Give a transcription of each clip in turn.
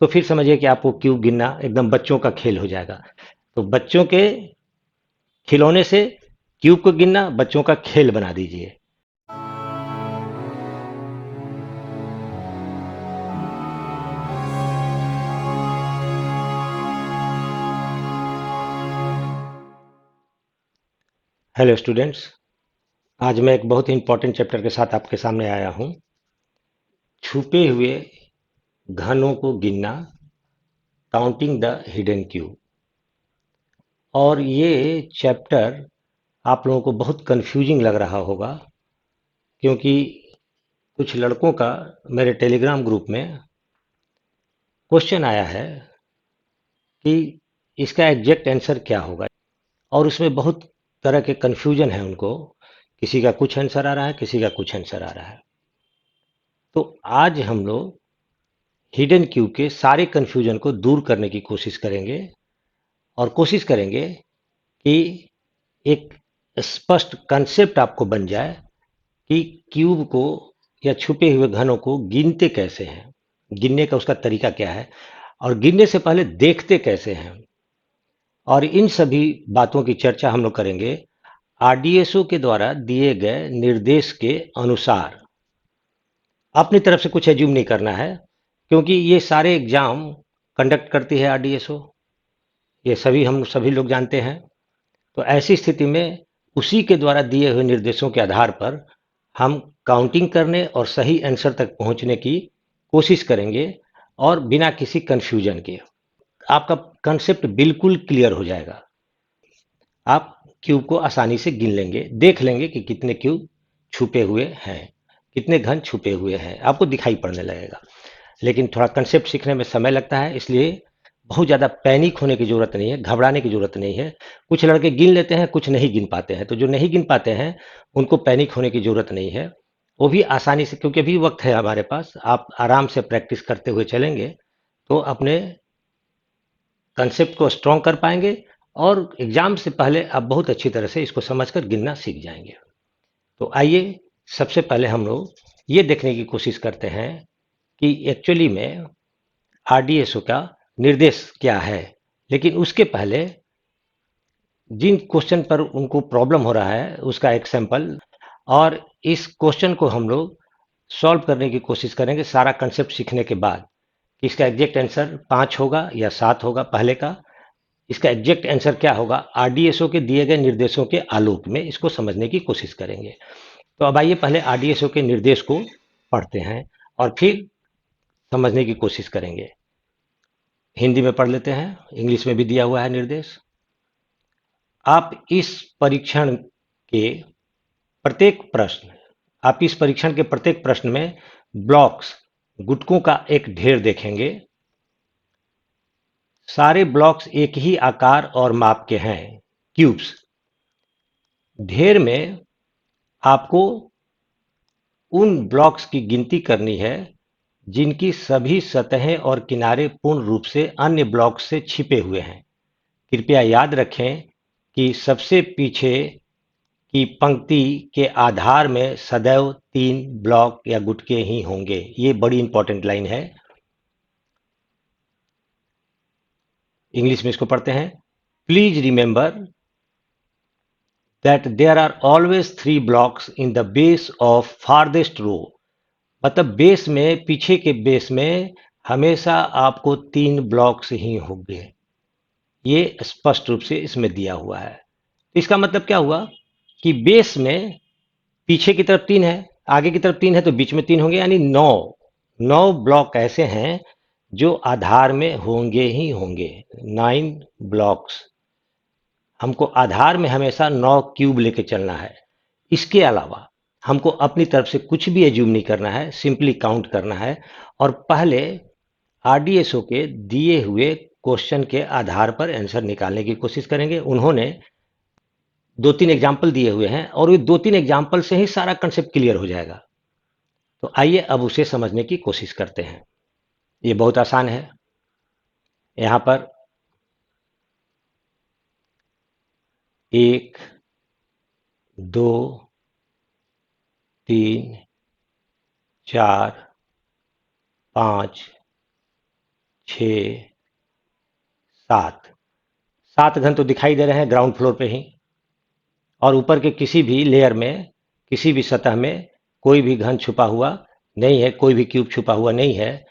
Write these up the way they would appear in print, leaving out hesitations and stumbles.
तो फिर समझिए कि आपको क्यूब गिनना एकदम बच्चों का खेल हो जाएगा। तो बच्चों के खिलौने से क्यूब को गिनना बच्चों का खेल बना दीजिए। हेलो स्टूडेंट्स, आज मैं एक बहुत ही इंपॉर्टेंट चैप्टर के साथ आपके सामने आया हूं। छुपे हुए घनों को गिनना, काउंटिंग द हिडन क्यूब। और ये चैप्टर आप लोगों को बहुत कंफ्यूजिंग लग रहा होगा, क्योंकि कुछ लड़कों का मेरे टेलीग्राम ग्रुप में क्वेश्चन आया है कि इसका एग्जैक्ट आंसर क्या होगा, और उसमें बहुत तरह के कंफ्यूजन है उनको। किसी का कुछ आंसर आ रहा है, किसी का कुछ आंसर आ रहा है। तो आज हम लोग हिडन क्यू के सारे कंफ्यूजन को दूर करने की कोशिश करेंगे, और कोशिश करेंगे कि एक स्पष्ट कंसेप्ट आपको बन जाए कि क्यूब को या छुपे हुए घनों को गिनते कैसे हैं, गिनने का उसका तरीका क्या है, और गिनने से पहले देखते कैसे हैं। और इन सभी बातों की चर्चा हम लोग करेंगे आरडीएसओ के द्वारा दिए गए निर्देश के अनुसार। अपनी तरफ से कुछ एज्यूम नहीं करना है, क्योंकि ये सारे एग्जाम कंडक्ट करती है आरडीएसओ, ये हम सभी लोग जानते हैं। तो ऐसी स्थिति में उसी के द्वारा दिए हुए निर्देशों के आधार पर हम काउंटिंग करने और सही आंसर तक पहुंचने की कोशिश करेंगे, और बिना किसी कंफ्यूजन के आपका कंसेप्ट बिल्कुल क्लियर हो जाएगा। आप क्यूब को आसानी से गिन लेंगे, देख लेंगे कि कितने क्यूब छुपे हुए हैं, कितने घन छुपे हुए हैं, आपको दिखाई पड़ने लगेगा। लेकिन थोड़ा कंसेप्ट सीखने में समय लगता है, इसलिए बहुत ज़्यादा पैनिक होने की ज़रूरत नहीं है, घबराने की ज़रूरत नहीं है। कुछ लड़के गिन लेते हैं, कुछ नहीं गिन पाते हैं, तो जो नहीं गिन पाते हैं उनको पैनिक होने की ज़रूरत नहीं है। वो भी आसानी से, क्योंकि अभी वक्त है हमारे पास, आप आराम से प्रैक्टिस करते हुए चलेंगे तो अपने कंसेप्ट को स्ट्रॉन्ग कर पाएंगे, और एग्जाम से पहले आप बहुत अच्छी तरह से इसको समझकर गिनना सीख जाएंगे। तो आइए सबसे पहले हम लोग ये देखने की कोशिश करते हैं कि एक्चुअली में आरडीएसओ का निर्देश क्या है। लेकिन उसके पहले जिन क्वेश्चन पर उनको प्रॉब्लम हो रहा है उसका एक सैंपल, और इस क्वेश्चन को हम लोग सॉल्व करने की कोशिश करेंगे सारा कंसेप्ट सीखने के बाद, कि इसका एग्जैक्ट आंसर 5 होगा या 7 होगा पहले का, इसका एग्जैक्ट आंसर क्या होगा आरडीएसओ के दिए गए निर्देशों के आलोक में, इसको समझने की कोशिश करेंगे। तो अब आइए पहले आरडीएसओ के निर्देश को पढ़ते हैं और फिर समझने की कोशिश करेंगे। हिंदी में पढ़ लेते हैं, इंग्लिश में भी दिया हुआ है निर्देश। आप इस परीक्षण के प्रत्येक प्रश्न आप इस परीक्षण के प्रत्येक प्रश्न में ब्लॉक्स, गुटकों का एक ढेर देखेंगे। सारे ब्लॉक्स एक ही आकार और माप के हैं, क्यूब्स। ढेर में आपको उन ब्लॉक्स की गिनती करनी है जिनकी सभी सतहें और किनारे पूर्ण रूप से अन्य ब्लॉक्स से छिपे हुए हैं। कृपया याद रखें कि सबसे पीछे की पंक्ति के आधार में सदैव 3 ब्लॉक या गुटके ही होंगे। ये बड़ी इंपॉर्टेंट लाइन है। इंग्लिश में इसको पढ़ते हैं। Please remember that there are always 3 blocks in the base of farthest row. मतलब बेस में, पीछे के बेस में हमेशा आपको 3 ब्लॉक्स ही होंगे। ये स्पष्ट रूप से इसमें दिया हुआ है। तो इसका मतलब क्या हुआ कि बेस में पीछे की तरफ 3 है, आगे की तरफ 3 है, तो बीच में 3 होंगे, यानी 9 ब्लॉक ऐसे हैं जो आधार में होंगे ही होंगे। 9 ब्लॉक्स। हमको आधार में हमेशा 9 क्यूब लेके चलना है। इसके अलावा हमको अपनी तरफ से कुछ भी एज्यूम नहीं करना है, सिंपली काउंट करना है। और पहले आरडीएसओ के दिए हुए क्वेश्चन के आधार पर आंसर निकालने की कोशिश करेंगे। उन्होंने 2-3 एग्जाम्पल दिए हुए हैं, और ये 2-3 एग्जाम्पल से ही सारा कंसेप्ट क्लियर हो जाएगा। तो आइए अब उसे समझने की कोशिश करते हैं। ये बहुत आसान है। यहाँ पर 1, 2, 3, 4, 5, 6, 7 घन तो दिखाई दे रहे हैं ग्राउंड फ्लोर पे ही, और ऊपर के किसी भी लेयर में, किसी भी सतह में कोई भी घन छुपा हुआ नहीं है, कोई भी क्यूब छुपा हुआ नहीं है।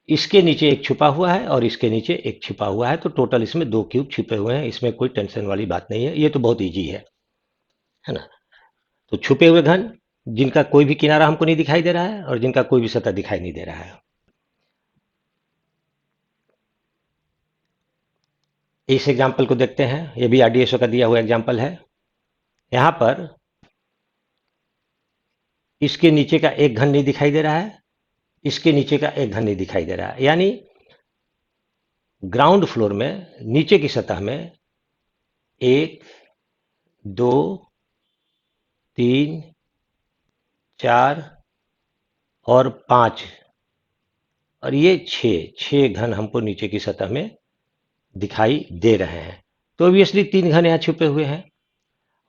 इसके नीचे एक छुपा हुआ है और इसके नीचे एक छुपा हुआ है, तो टोटल इसमें 2 क्यूब छुपे हुए हैं। इसमें कोई टेंशन वाली बात नहीं है, ये तो बहुत ईजी है ना। तो छुपे हुए घन जिनका कोई भी किनारा हमको नहीं दिखाई दे रहा है और जिनका कोई भी सतह दिखाई नहीं दे रहा है। इस एग्जाम्पल को देखते हैं, ये भी आरडीएसओ का दिया हुआ एग्जाम्पल है। यहां पर इसके नीचे का एक घन नहीं दिखाई दे रहा है, इसके नीचे का एक घन नहीं दिखाई दे रहा है, यानी ग्राउंड फ्लोर में नीचे की सतह में 1, 2, 3, 4 और 5 और ये 6 घन हमको नीचे की सतह में दिखाई दे रहे हैं। तो ऑब्वियसली 3 घन यहाँ छुपे हुए हैं।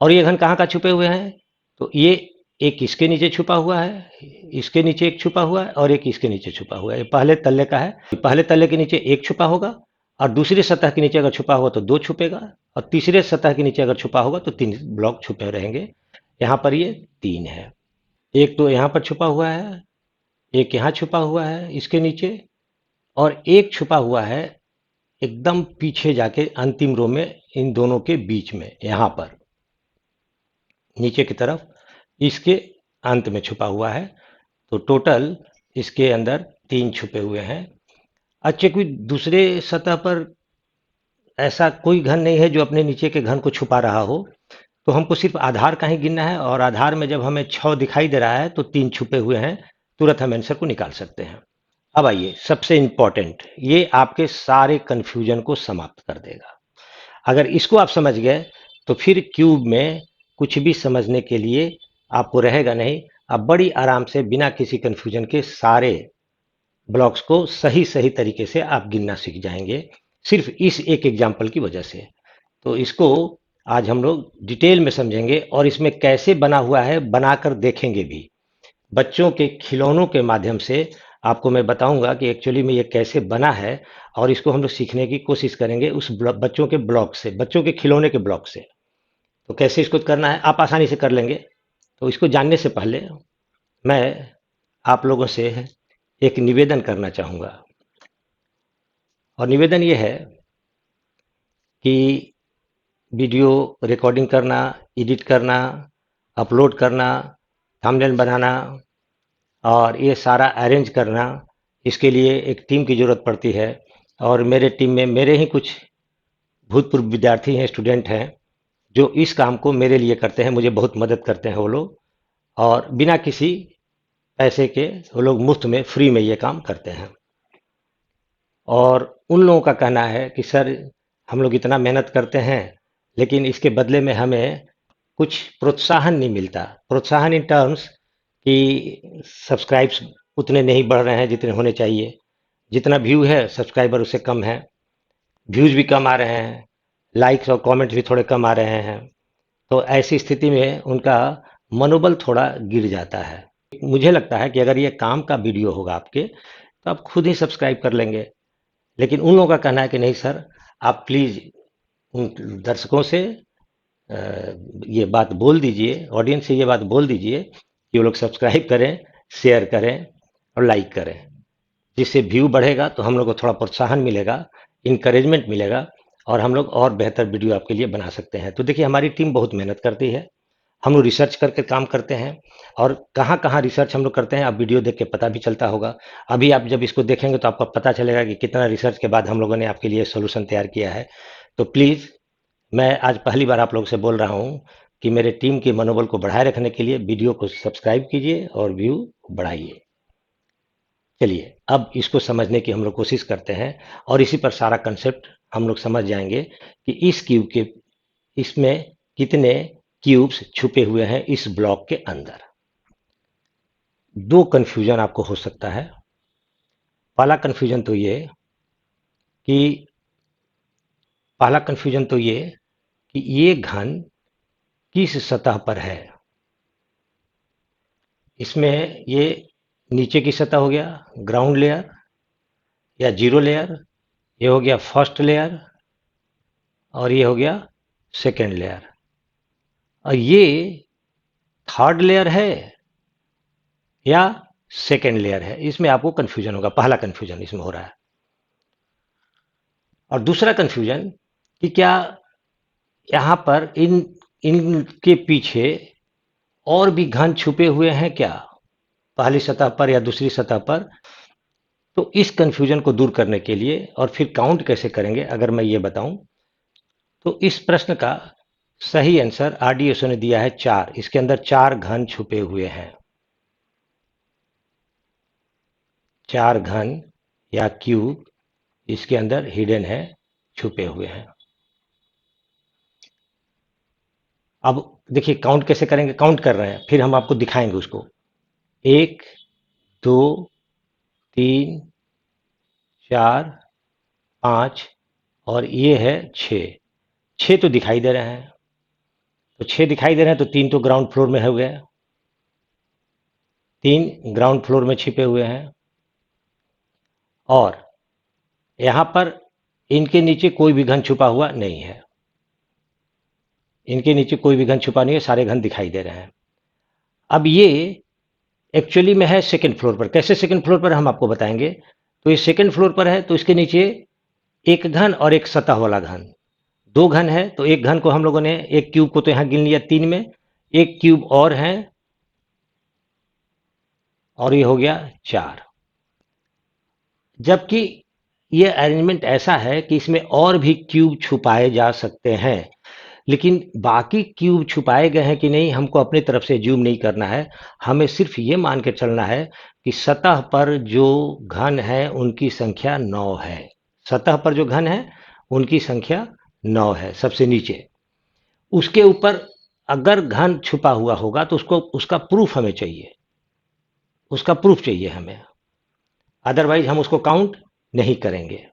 और ये घन कहाँ का छुपे हुए हैं? तो ये एक इसके नीचे छुपा हुआ है, इसके नीचे एक छुपा हुआ है और एक इसके नीचे छुपा हुआ है। ये पहले तल्ले का है। पहले तल्ले के नीचे एक छुपा होगा और दूसरी सतह के नीचे अगर छुपा हुआ तो 2 छुपेगा, और तीसरे सतह के नीचे अगर छुपा होगा तो 3 ब्लॉक छुपे रहेंगे। यहाँ पर ये 3 है। एक तो यहाँ पर छुपा हुआ है, एक यहाँ छुपा हुआ है इसके नीचे, और एक छुपा हुआ है एकदम पीछे जाके अंतिम रो में, इन दोनों के बीच में, यहाँ पर नीचे की तरफ इसके अंत में छुपा हुआ है। तो टोटल इसके अंदर 3 छुपे हुए हैं। अच्छा, कोई दूसरे सतह पर ऐसा कोई घन नहीं है जो अपने नीचे के घन को छुपा रहा हो, तो हमको सिर्फ आधार का ही गिनना है, और आधार में जब हमें 6 दिखाई दे रहा है तो 3 छुपे हुए हैं, तुरंत हम आंसर को निकाल सकते हैं। अब आइए सबसे इंपॉर्टेंट, ये आपके सारे कंफ्यूजन को समाप्त कर देगा। अगर इसको आप समझ गए तो फिर क्यूब में कुछ भी समझने के लिए आपको रहेगा नहीं। आप बड़ी आराम से बिना किसी कंफ्यूजन के सारे ब्लॉक्स को सही सही तरीके से आप गिनना सीख जाएंगे, सिर्फ इस एक एग्जाम्पल की वजह से। तो इसको आज हम लोग डिटेल में समझेंगे और इसमें कैसे बना हुआ है बनाकर देखेंगे भी। बच्चों के खिलौनों के माध्यम से आपको मैं बताऊंगा कि एक्चुअली में ये कैसे बना है, और इसको हम लोग सीखने की कोशिश करेंगे उस बच्चों के ब्लॉक से, बच्चों के खिलौने के ब्लॉक से। तो कैसे इसको करना है आप आसानी से कर लेंगे। तो इसको जानने से पहले मैं आप लोगों से एक निवेदन करना चाहूँगा, और निवेदन ये है कि वीडियो रिकॉर्डिंग करना, एडिट करना, अपलोड करना, थंबनेल बनाना और ये सारा अरेंज करना, इसके लिए एक टीम की ज़रूरत पड़ती है। और मेरे टीम में मेरे ही कुछ भूतपूर्व विद्यार्थी हैं, स्टूडेंट हैं, जो इस काम को मेरे लिए करते हैं, मुझे बहुत मदद करते हैं वो लोग, और बिना किसी पैसे के वो लोग मुफ्त में, फ्री में ये काम करते हैं। और उन लोगों का कहना है कि सर हम लोग इतना मेहनत करते हैं लेकिन इसके बदले में हमें कुछ प्रोत्साहन नहीं मिलता। प्रोत्साहन इन टर्म्स कि सब्सक्राइब्स उतने नहीं बढ़ रहे हैं जितने होने चाहिए, जितना व्यू है सब्सक्राइबर उससे कम है, व्यूज़ भी कम आ रहे हैं, लाइक्स और कमेंट्स भी थोड़े कम आ रहे हैं। तो ऐसी स्थिति में उनका मनोबल थोड़ा गिर जाता है। मुझे लगता है कि अगर ये काम का वीडियो होगा आपके तो आप खुद ही सब्सक्राइब कर लेंगे, लेकिन उन लोगों का कहना है कि नहीं सर, आप प्लीज़ उन दर्शकों से ये बात बोल दीजिए, ऑडियंस से ये बात बोल दीजिए कि वो लोग सब्सक्राइब करें, शेयर करें और लाइक करें। जिससे व्यू बढ़ेगा तो हम लोग को थोड़ा प्रोत्साहन मिलेगा, इंकरेजमेंट मिलेगा, और हम लोग और बेहतर वीडियो आपके लिए बना सकते हैं। तो देखिए हमारी टीम बहुत मेहनत करती है, हम लोग रिसर्च करके काम करते हैं, और कहाँ कहाँ रिसर्च हम लोग करते हैं आप वीडियो देख के पता भी चलता होगा। अभी आप जब इसको देखेंगे तो आपको पता चलेगा कि कितना रिसर्च के बाद हम लोगों ने आपके लिए सोल्यूशन तैयार किया है। तो प्लीज़, मैं आज पहली बार आप लोग से बोल रहा हूँ कि मेरे टीम के मनोबल को बढ़ाए रखने के लिए वीडियो को सब्सक्राइब कीजिए और व्यू बढ़ाइए। चलिए अब इसको समझने की हम लोग कोशिश करते हैं, और इसी पर सारा कंसेप्ट हम लोग समझ जाएंगे कि इस क्यूब के, इसमें कितने क्यूब्स छुपे हुए हैं इस ब्लॉक के अंदर। 2 कन्फ्यूजन आपको हो सकता है। पहला कन्फ्यूजन तो ये कि पहला कन्फ्यूजन तो ये कि ये घन किस सतह पर है। इसमें ये नीचे की सतह हो गया, ग्राउंड लेयर, या जीरो लेयर, ये हो गया फर्स्ट लेयर और ये हो गया सेकेंड लेयर। और ये थर्ड लेयर है या सेकेंड लेयर है, इसमें आपको कंफ्यूजन होगा। पहला कंफ्यूजन इसमें हो रहा है। और दूसरा कंफ्यूजन कि क्या यहां पर इनके पीछे और भी घन छुपे हुए हैं क्या, पहली सतह पर या दूसरी सतह पर। तो इस कंफ्यूजन को दूर करने के लिए और फिर काउंट कैसे करेंगे अगर मैं ये बताऊं, तो इस प्रश्न का सही आंसर आरडीएसओ ने दिया है 4। इसके अंदर 4 घन छुपे हुए हैं। 4 घन या क्यूब इसके अंदर हिडन है, छुपे हुए हैं। अब देखिए काउंट कैसे करेंगे, काउंट कर रहे हैं फिर हम आपको दिखाएंगे उसको। 1 2 3 4 5 और ये है 6। 6 तो दिखाई दे रहे हैं, तो 6 दिखाई दे रहे हैं, तो 3 तो ग्राउंड फ्लोर में हो गया, 3 ग्राउंड फ्लोर में छिपे हुए हैं। और यहां पर इनके नीचे कोई भी घन छुपा हुआ नहीं है, इनके नीचे कोई भी घन छुपा नहीं है, सारे घन दिखाई दे रहे हैं। अब ये एक्चुअली में है सेकंड फ्लोर पर। कैसे सेकंड फ्लोर पर हम आपको बताएंगे। तो ये सेकंड फ्लोर पर है, तो इसके नीचे एक घन और एक सतह वाला घन, 2 घन है। तो एक घन को हम लोगों ने, एक क्यूब को तो यहां गिन लिया 3 में, एक क्यूब और है और ये हो गया 4। जबकि ये अरेंजमेंट ऐसा है कि इसमें और भी क्यूब छुपाए जा सकते हैं, लेकिन बाकी क्यूब छुपाए गए हैं कि नहीं हमको अपनी तरफ से जूम नहीं करना है। हमें सिर्फ ये मान के चलना है कि सतह पर जो घन है उनकी संख्या 9 है। सतह पर जो घन है उनकी संख्या 9 है सबसे नीचे। उसके ऊपर अगर घन छुपा हुआ होगा तो उसको, उसका प्रूफ हमें चाहिए, उसका प्रूफ चाहिए हमें, अदरवाइज हम उसको काउंट नहीं करेंगे।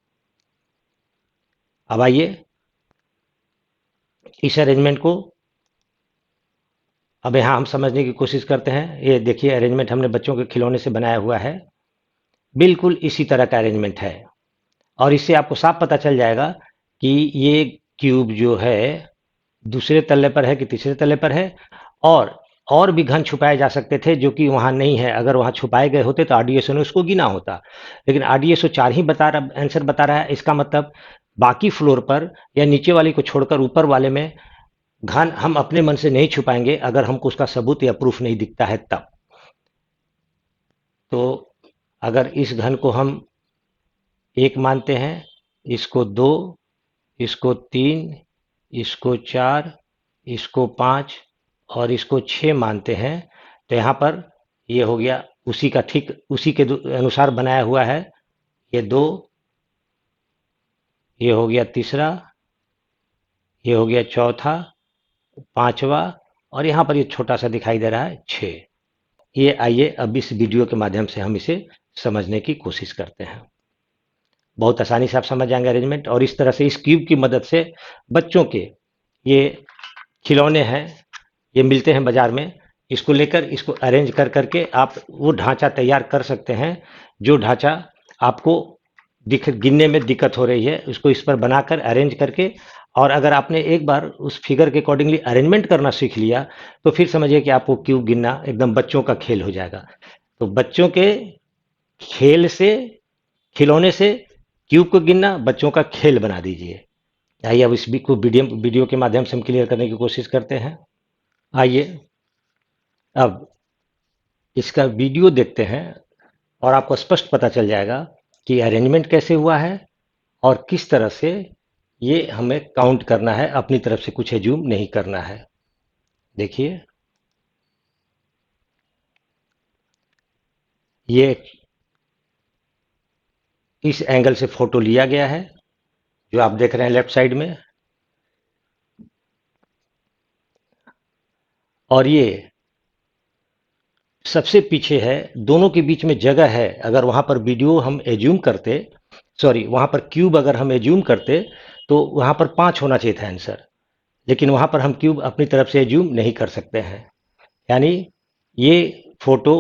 अब आइए इस अरेंजमेंट को अब यहाँ हम समझने की कोशिश करते हैं। ये देखिए अरेंजमेंट हमने बच्चों के खिलौने से बनाया हुआ है, बिल्कुल इसी तरह का अरेंजमेंट है। और इससे आपको साफ पता चल जाएगा कि ये क्यूब जो है दूसरे तल्ले पर है कि तीसरे तल्ले पर है। और भी घन छुपाए जा सकते थे जो कि वहां नहीं है। अगर वहां छुपाए गए होते तो आरडीएसओ ने उसको गिना होता, लेकिन आरडीएसओ 4 ही बता रहा, आंसर बता रहा है। इसका मतलब बाकी फ्लोर पर या नीचे वाले को छोड़कर ऊपर वाले में घन हम अपने मन से नहीं छुपाएंगे अगर हमको उसका सबूत या प्रूफ नहीं दिखता है तब। तो अगर इस घन को हम 1 मानते हैं, इसको 2, इसको 3, इसको 4, इसको 5 और इसको 6 मानते हैं, तो यहाँ पर ये हो गया उसी का, ठीक उसी के अनुसार बनाया हुआ है। ये 2, ये हो गया तीसरा, ये हो गया चौथा, पांचवा और यहाँ पर ये छोटा सा दिखाई दे रहा है 6। ये आइए अब इस वीडियो के माध्यम से हम इसे समझने की कोशिश करते हैं। बहुत आसानी से आप समझ जाएंगे अरेंजमेंट। और इस तरह से इस क्यूब की मदद से बच्चों के ये खिलौने हैं, ये मिलते हैं बाजार में, इसको लेकर इसको अरेंज कर करके आप वो ढांचा तैयार कर सकते हैं जो ढांचा आपको गिनने में दिक्कत हो रही है, उसको इस पर बनाकर अरेंज करके। और अगर आपने एक बार उस फिगर के अकॉर्डिंगली अरेंजमेंट करना सीख लिया तो फिर समझिए कि आपको क्यूब गिनना एकदम बच्चों का खेल हो जाएगा। तो बच्चों के खेल से, खिलौने से क्यूब को गिनना बच्चों का खेल बना दीजिए। आइए अब इस को वीडियो के माध्यम से हम क्लियर करने की कोशिश करते हैं। आइए अब इसका वीडियो देखते हैं और आपको स्पष्ट पता चल जाएगा कि अरेंजमेंट कैसे हुआ है और किस तरह से ये हमें काउंट करना है, अपनी तरफ से कुछ एज्यूम नहीं करना है। देखिए ये इस एंगल से फोटो लिया गया है जो आप देख रहे हैं लेफ्ट साइड में, और ये सबसे पीछे है, दोनों के बीच में जगह है। अगर वहां पर वीडियो हम एज्यूम करते, सॉरी वहां पर क्यूब अगर हम एज्यूम करते तो वहां पर 5 होना चाहिए था आंसर, लेकिन वहां पर हम क्यूब अपनी तरफ से एज्यूम नहीं कर सकते हैं। यानी ये फोटो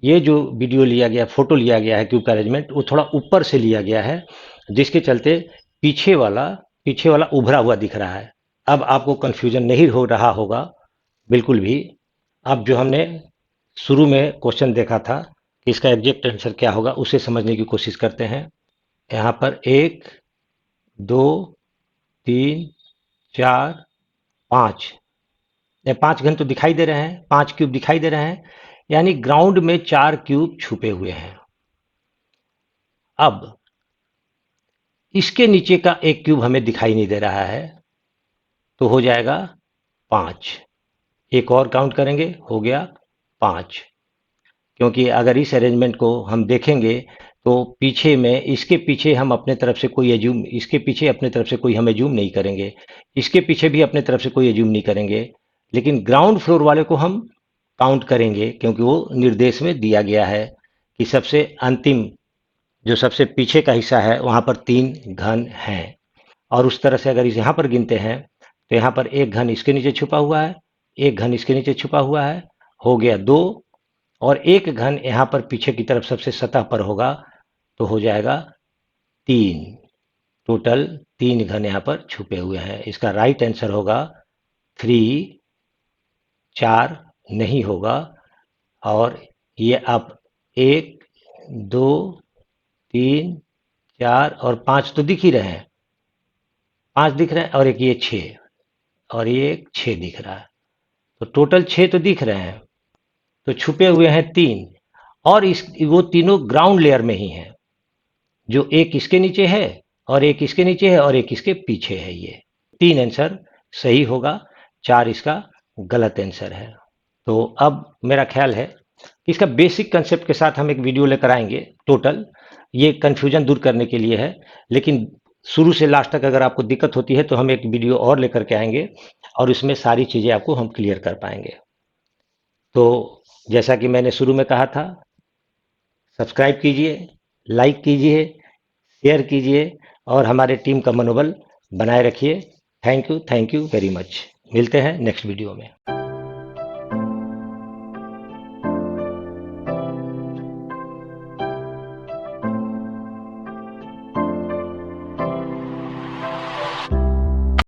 ये जो वीडियो लिया गया, फोटो लिया गया है क्यूब का अरेंजमेंट, वो थोड़ा ऊपर से लिया गया है, जिसके चलते पीछे वाला उभरा हुआ दिख रहा है। अब आपको कंफ्यूजन नहीं हो रहा होगा बिल्कुल भी। अब जो हमने शुरू में क्वेश्चन देखा था कि इसका एग्जैक्ट आंसर क्या होगा, उसे समझने की कोशिश करते हैं। यहाँ पर 1 2 3 4 5, ये 5 घन तो दिखाई दे रहे हैं, 5 क्यूब दिखाई दे रहे हैं, यानी ग्राउंड में 4 क्यूब छुपे हुए हैं। अब इसके नीचे का एक क्यूब हमें दिखाई नहीं दे रहा है, तो हो जाएगा 5। एक और काउंट करेंगे, हो गया 5। क्योंकि अगर इस अरेंजमेंट को हम देखेंगे तो पीछे में, इसके पीछे हम अपने तरफ से कोई एज्यूम, इसके पीछे अपने तरफ से कोई हम एज्यूम नहीं करेंगे, इसके पीछे भी अपने तरफ से कोई एज्यूम नहीं करेंगे, लेकिन ग्राउंड फ्लोर वाले को हम काउंट करेंगे, क्योंकि वो निर्देश में दिया गया है कि सबसे अंतिम, जो सबसे पीछे का हिस्सा है, वहां पर 3 घन हैं। और उस तरह से अगर इस यहाँ पर गिनते हैं तो यहाँ पर एक घन इसके नीचे छुपा हुआ है, एक घन इसके नीचे छुपा हुआ है, हो गया 2, और एक घन यहाँ पर पीछे की तरफ सबसे सतह पर होगा, तो हो जाएगा 3। टोटल 3 घन यहाँ पर छुपे हुए हैं। इसका राइट आंसर होगा 3, 4 नहीं होगा। और ये आप 1 2 3 4 और 5 तो दिख ही रहे हैं, 5 दिख रहे हैं, और एक ये 6, और ये एक 6 दिख रहा है, तो टोटल 6 तो दिख रहे हैं। तो छुपे हुए हैं 3, और इस वो तीनों ग्राउंड लेयर में ही हैं, जो एक इसके नीचे है, और एक इसके नीचे है, और एक इसके पीछे है। ये 3 आंसर सही होगा, 4 इसका गलत आंसर है। तो अब मेरा ख्याल है कि इसका बेसिक कंसेप्ट के साथ हम एक वीडियो लेकर आएंगे। टोटल ये कंफ्यूजन दूर करने के लिए है, लेकिन शुरू से लास्ट तक अगर आपको दिक्कत होती है तो हम एक वीडियो और लेकर के आएंगे, और उसमें सारी चीज़ें आपको हम क्लियर कर पाएंगे। तो जैसा कि मैंने शुरू में कहा था, सब्सक्राइब कीजिए, लाइक कीजिए, शेयर कीजिए, और हमारे टीम का मनोबल बनाए रखिए। Thank you very much. मिलते हैं नेक्स्ट वीडियो में।